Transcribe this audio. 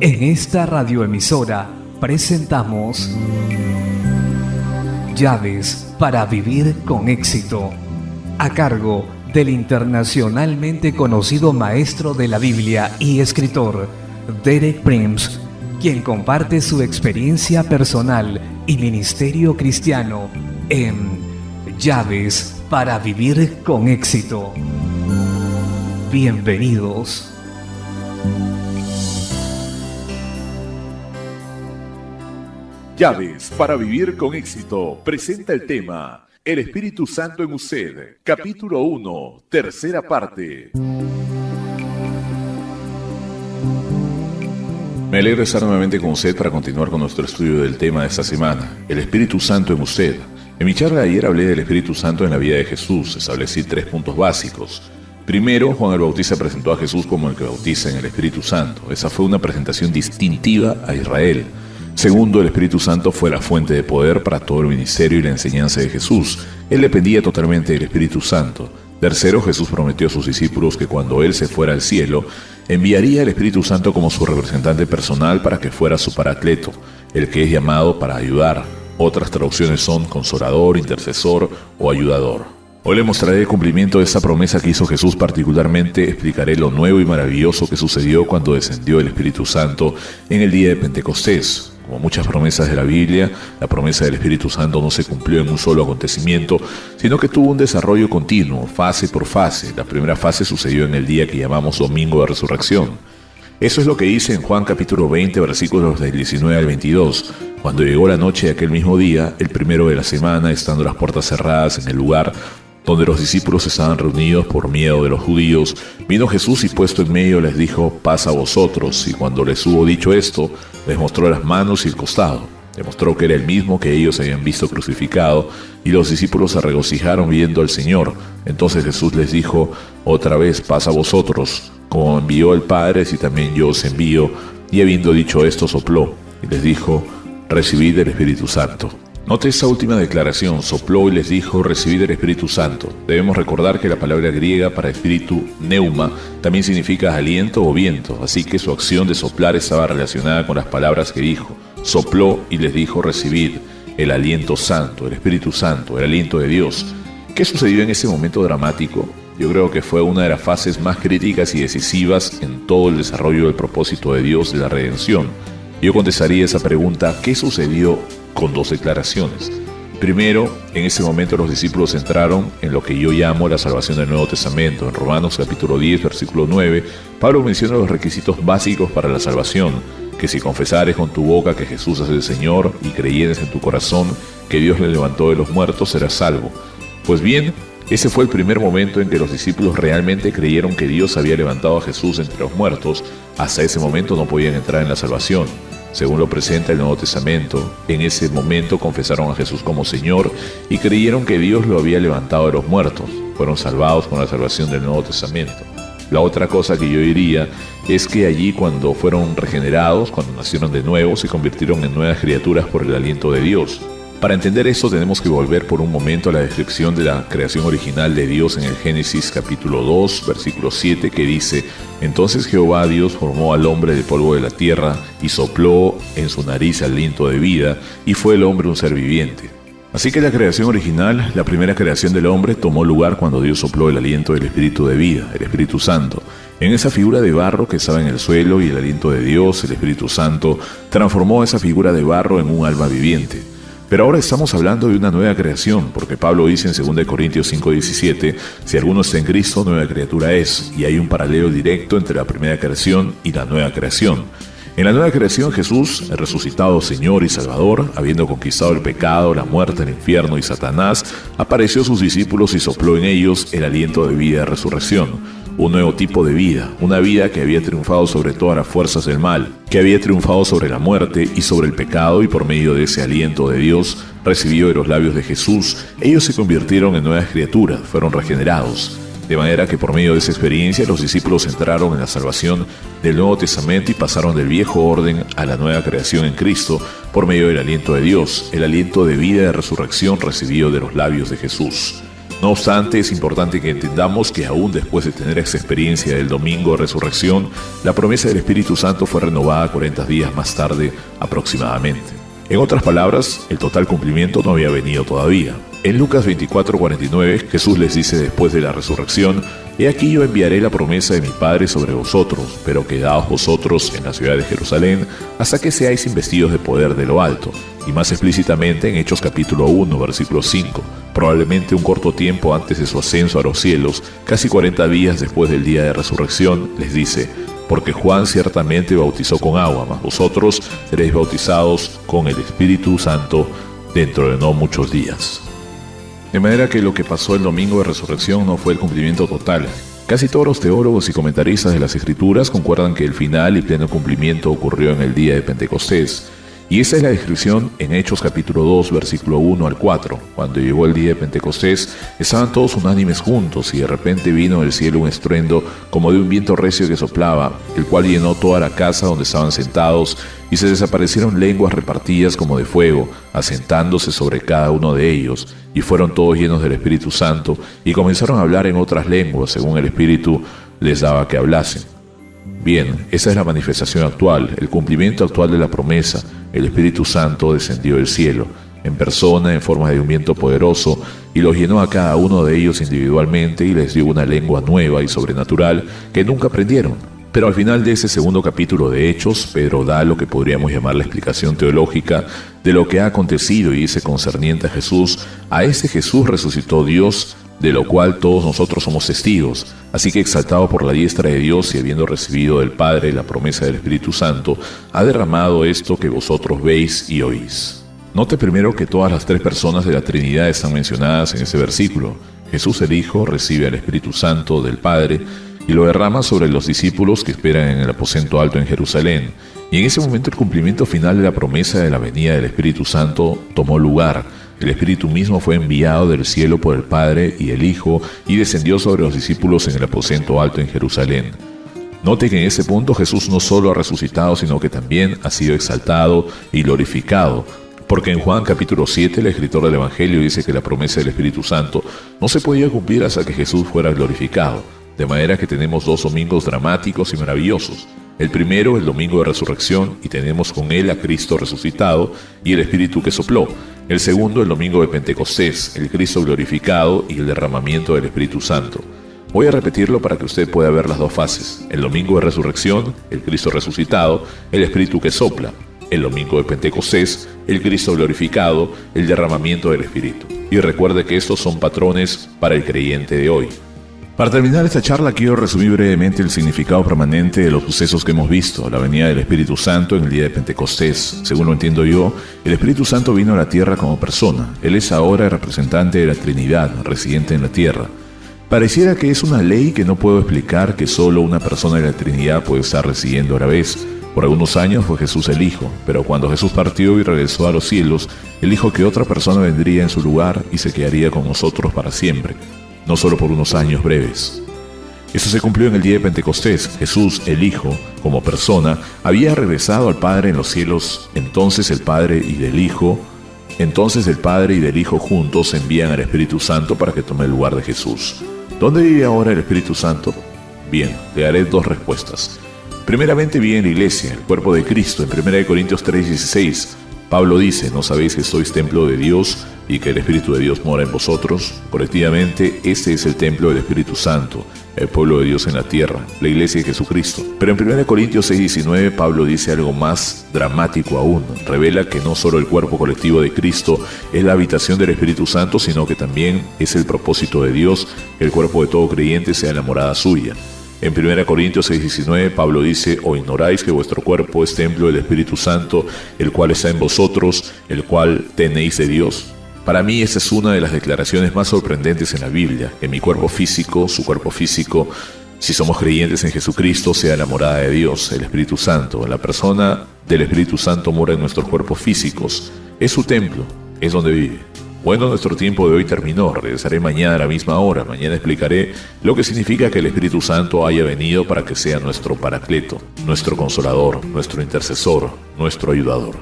En esta radioemisora presentamos Llaves para vivir con éxito, a cargo del internacionalmente conocido maestro de la Biblia y escritor Derek Prince, quien comparte su experiencia personal y ministerio cristiano en Llaves para vivir con éxito. Bienvenidos. Llaves para vivir con éxito presenta el tema El Espíritu Santo en usted, capítulo 1, tercera parte. Me alegra estar nuevamente con usted para continuar con nuestro estudio del tema de esta semana, El Espíritu Santo en usted. En mi charla de ayer hablé del Espíritu Santo en la vida de Jesús, establecí 3 puntos básicos. Primero, Juan el Bautista presentó a Jesús como el que bautiza en el Espíritu Santo. Esa fue una presentación distintiva a Israel. Segundo, el Espíritu Santo fue la fuente de poder para todo el ministerio y la enseñanza de Jesús. Él dependía totalmente del Espíritu Santo. Tercero, Jesús prometió a sus discípulos que cuando Él se fuera al cielo, enviaría al Espíritu Santo como su representante personal para que fuera su paracleto, el que es llamado para ayudar. Otras traducciones son consolador, intercesor o ayudador. Hoy le mostraré el cumplimiento de esa promesa que hizo Jesús. Particularmente explicaré lo nuevo y maravilloso que sucedió cuando descendió el Espíritu Santo en el día de Pentecostés. Como muchas promesas de la Biblia, la promesa del Espíritu Santo no se cumplió en un solo acontecimiento, sino que tuvo un desarrollo continuo, fase por fase. La primera fase sucedió en el día que llamamos Domingo de Resurrección. Eso es lo que dice en Juan capítulo 20, versículos del 19 al 22. Cuando llegó la noche de aquel mismo día, el primero de la semana, estando las puertas cerradas en el lugar donde los discípulos estaban reunidos por miedo de los judíos, vino Jesús y puesto en medio les dijo: paz a vosotros. Y cuando les hubo dicho esto, les mostró las manos y el costado. Demostró que era el mismo que ellos habían visto crucificado, y los discípulos se regocijaron viendo al Señor. Entonces Jesús les dijo otra vez: paz a vosotros. Como envió el Padre, así también yo os envío. Y habiendo dicho esto, sopló y les dijo: recibid el Espíritu Santo. Note esta última declaración: sopló y les dijo: recibid el Espíritu Santo. Debemos recordar que la palabra griega para espíritu, neuma, también significa aliento o viento, así que su acción de soplar estaba relacionada con las palabras que dijo. Sopló y les dijo: recibid el aliento santo, el Espíritu Santo, el aliento de Dios. ¿Qué sucedió en ese momento dramático? Yo creo que fue una de las fases más críticas y decisivas en todo el desarrollo del propósito de Dios de la redención. Yo contestaría esa pregunta: ¿qué sucedió? Con 2 declaraciones. Primero, en ese momento los discípulos entraron en lo que yo llamo la salvación del Nuevo Testamento. En Romanos capítulo 10, versículo 9, Pablo menciona los requisitos básicos para la salvación: que si confesares con tu boca que Jesús es el Señor y creyeres en tu corazón que Dios le levantó de los muertos, serás salvo. Pues bien, ese fue el primer momento en que los discípulos realmente creyeron que Dios había levantado a Jesús entre los muertos. Hasta ese momento no podían entrar en la salvación. Según lo presenta el Nuevo Testamento, en ese momento confesaron a Jesús como Señor y creyeron que Dios lo había levantado de los muertos. Fueron salvados con la salvación del Nuevo Testamento. La otra cosa que yo diría es que allí, cuando fueron regenerados, cuando nacieron de nuevo, se convirtieron en nuevas criaturas por el aliento de Dios. Para entender esto tenemos que volver por un momento a la descripción de la creación original de Dios en el Génesis capítulo 2, versículo 7, que dice: entonces Jehová Dios formó al hombre del polvo de la tierra y sopló en su nariz aliento de vida, y fue el hombre un ser viviente. Así que la creación original, la primera creación del hombre, tomó lugar cuando Dios sopló el aliento del Espíritu de vida, el Espíritu Santo, en esa figura de barro que estaba en el suelo, y el aliento de Dios, el Espíritu Santo, transformó esa figura de barro en un alma viviente. Pero ahora estamos hablando de una nueva creación, porque Pablo dice en 2 Corintios 5:17, si alguno está en Cristo, nueva criatura es, y hay un paralelo directo entre la primera creación y la nueva creación. En la nueva creación, Jesús, el resucitado Señor y Salvador, habiendo conquistado el pecado, la muerte, el infierno y Satanás, apareció a sus discípulos y sopló en ellos el aliento de vida de resurrección. Un nuevo tipo de vida, una vida que había triunfado sobre todas las fuerzas del mal, que había triunfado sobre la muerte y sobre el pecado, y por medio de ese aliento de Dios, recibido de los labios de Jesús, ellos se convirtieron en nuevas criaturas, fueron regenerados. De manera que por medio de esa experiencia los discípulos entraron en la salvación del Nuevo Testamento y pasaron del viejo orden a la nueva creación en Cristo por medio del aliento de Dios, el aliento de vida y de resurrección recibido de los labios de Jesús. No obstante, es importante que entendamos que aún después de tener esa experiencia del domingo de resurrección, la promesa del Espíritu Santo fue renovada 40 días más tarde aproximadamente. En otras palabras, el total cumplimiento no había venido todavía. En Lucas 24:49, Jesús les dice después de la resurrección: «He aquí yo enviaré la promesa de mi Padre sobre vosotros, pero quedaos vosotros en la ciudad de Jerusalén hasta que seáis investidos de poder de lo alto». Y más explícitamente en Hechos capítulo 1, versículo 5, probablemente un corto tiempo antes de su ascenso a los cielos, casi 40 días después del día de resurrección, les dice: «Porque Juan ciertamente bautizó con agua, mas vosotros seréis bautizados con el Espíritu Santo dentro de no muchos días». De manera que lo que pasó el domingo de resurrección no fue el cumplimiento total. Casi todos los teólogos y comentaristas de las Escrituras concuerdan que el final y pleno cumplimiento ocurrió en el día de Pentecostés. Y esa es la descripción en Hechos capítulo 2, versículo 1 al 4. Cuando llegó el día de Pentecostés, estaban todos unánimes juntos, y de repente vino del cielo un estruendo como de un viento recio que soplaba, el cual llenó toda la casa donde estaban sentados, y se desaparecieron lenguas repartidas como de fuego, asentándose sobre cada uno de ellos, y fueron todos llenos del Espíritu Santo, y comenzaron a hablar en otras lenguas, según el Espíritu les daba que hablasen. Bien, esa es la manifestación actual, el cumplimiento actual de la promesa. El Espíritu Santo descendió del cielo, en persona, en forma de un viento poderoso, y los llenó a cada uno de ellos individualmente y les dio una lengua nueva y sobrenatural que nunca aprendieron. Pero al final de ese segundo capítulo de Hechos, Pedro da lo que podríamos llamar la explicación teológica de lo que ha acontecido y dice concerniente a Jesús: «A ese Jesús resucitó Dios, de lo cual todos nosotros somos testigos. Así que, exaltado por la diestra de Dios y habiendo recibido del Padre la promesa del Espíritu Santo, ha derramado esto que vosotros veis y oís». Note primero que todas las tres personas de la Trinidad están mencionadas en ese versículo. Jesús el Hijo recibe al Espíritu Santo del Padre y lo derrama sobre los discípulos que esperan en el aposento alto en Jerusalén. Y en ese momento el cumplimiento final de la promesa de la venida del Espíritu Santo tomó lugar. El Espíritu mismo fue enviado del cielo por el Padre y el Hijo y descendió sobre los discípulos en el aposento alto en Jerusalén. Note que en ese punto Jesús no solo ha resucitado, sino que también ha sido exaltado y glorificado. Porque en Juan capítulo 7, el escritor del Evangelio dice que la promesa del Espíritu Santo no se podía cumplir hasta que Jesús fuera glorificado. De manera que tenemos dos domingos dramáticos y maravillosos. El primero, el domingo de resurrección, y tenemos con él a Cristo resucitado y el Espíritu que sopló. El segundo, el domingo de Pentecostés, el Cristo glorificado y el derramamiento del Espíritu Santo. Voy a repetirlo para que usted pueda ver las dos fases. El domingo de resurrección, el Cristo resucitado, el Espíritu que sopla. El domingo de Pentecostés, el Cristo glorificado, el derramamiento del Espíritu. Y recuerde que estos son patrones para el creyente de hoy. Para terminar esta charla quiero resumir brevemente el significado permanente de los sucesos que hemos visto, la venida del Espíritu Santo en el día de Pentecostés. Según lo entiendo yo, el Espíritu Santo vino a la tierra como persona. Él es ahora el representante de la Trinidad, residente en la tierra. Pareciera que es una ley que no puedo explicar que solo una persona de la Trinidad puede estar residiendo a la vez. Por algunos años fue Jesús el Hijo, pero cuando Jesús partió y regresó a los cielos, Él dijo que otra persona vendría en su lugar y se quedaría con nosotros para siempre. No solo por unos años breves. Eso se cumplió en el día de Pentecostés. Jesús, el Hijo, como persona, había regresado al Padre en los cielos. Entonces el Padre y del Hijo juntos envían al Espíritu Santo para que tome el lugar de Jesús. ¿Dónde vive ahora el Espíritu Santo? Bien, le daré dos respuestas. Primeramente vive en la iglesia, el cuerpo de Cristo. En 1 Corintios 3:16, Pablo dice: ¿no sabéis que sois templo de Dios y que el Espíritu de Dios mora en vosotros? Colectivamente, este es el templo del Espíritu Santo, el pueblo de Dios en la tierra, la iglesia de Jesucristo. Pero en 1 Corintios 6:19, Pablo dice algo más dramático aún. Revela que no solo el cuerpo colectivo de Cristo es la habitación del Espíritu Santo, sino que también es el propósito de Dios que el cuerpo de todo creyente sea la morada suya. En 1 Corintios 6:19, Pablo dice: ¿o ignoráis que vuestro cuerpo es templo del Espíritu Santo, el cual está en vosotros, el cual tenéis de Dios? Para mí esa es una de las declaraciones más sorprendentes en la Biblia, que mi cuerpo físico, su cuerpo físico, si somos creyentes en Jesucristo, sea la morada de Dios, el Espíritu Santo. La persona del Espíritu Santo mora en nuestros cuerpos físicos, es su templo, es donde vive. Bueno, nuestro tiempo de hoy terminó. Regresaré mañana a la misma hora. Mañana explicaré lo que significa que el Espíritu Santo haya venido para que sea nuestro paracleto, nuestro consolador, nuestro intercesor, nuestro ayudador.